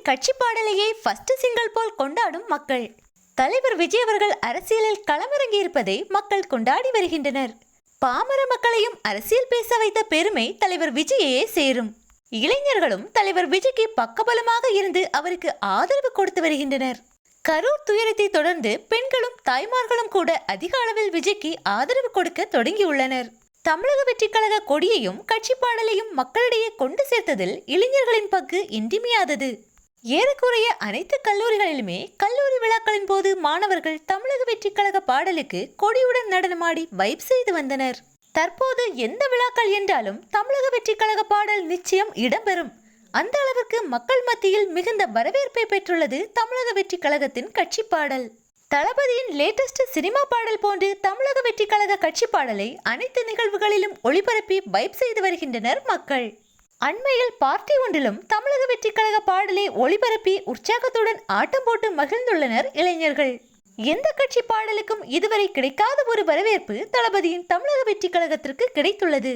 கட்சி பாடலையே first single pole கொண்டாடும் மக்கள். தலைவர் விஜய் அவர்கள் அரசியலில் களமிறங்கி இருப்பதை மக்கள் கொண்டாடி வருகின்றனர். பாமர மக்களையும் அரசியல் பேச வைத்த பெருமை தலைவர் விஜயையே சேரும். இளைஞர்களும் தலைவர் விஜய்க்கு பக்கபலமாக இருந்து அவருக்கு ஆதரவு கொடுத்து வருகின்றனர். கரூர் துயரத்தை தொடர்ந்து பெண்களும் தாய்மார்களும் கூட அதிக அளவில் விஜய்க்கு ஆதரவு கொடுக்க தொடங்கியுள்ளனர். தமிழக வெற்றி கழக கொடியையும் கட்சி பாடலையும் மக்களிடையே கொண்டு சேர்த்ததில் இளைஞர்களின் பங்கு இன்றியமையாதது. ஏறக்குறைய அனைத்து கல்லூரிகளிலுமே கல்லூரி விழாக்களின் போது மாணவர்கள் தமிழக வெற்றி கழக பாடலுக்கு கொடியுடன் நடனமாடி வைப் செய்து வந்தனர். தற்போது எந்த விழாக்கள் என்றாலும் தமிழக வெற்றி கழக பாடல் நிச்சயம் இடம்பெறும். அந்த அளவுக்கு மக்கள் மத்தியில் மிகுந்த வரவேற்பை பெற்றுள்ளது தமிழக வெற்றி கழகத்தின் கட்சி பாடல். தளபதியின் லேட்டஸ்ட் சினிமா பாடல் போன்று தமிழக வெற்றி கழக கட்சி பாடலை அனைத்து நிகழ்வுகளிலும் ஒளிபரப்பி வைப் செய்து வருகின்றனர் மக்கள். அண்மையில் பார்ட்டி ஒன்றிலும் தமிழக வெற்றி கழக பாடலை ஒளிபரப்பி உற்சாகத்துடன் ஆட்டம் போட்டு மகிழ்ந்துள்ளனர் இளைஞர்கள். எந்த கட்சி பாடலுக்கும் இதுவரை கிடைக்காத ஒரு வரவேற்பு தளபதியின் தமிழக வெற்றி கழகத்திற்கு கிடைத்துள்ளது.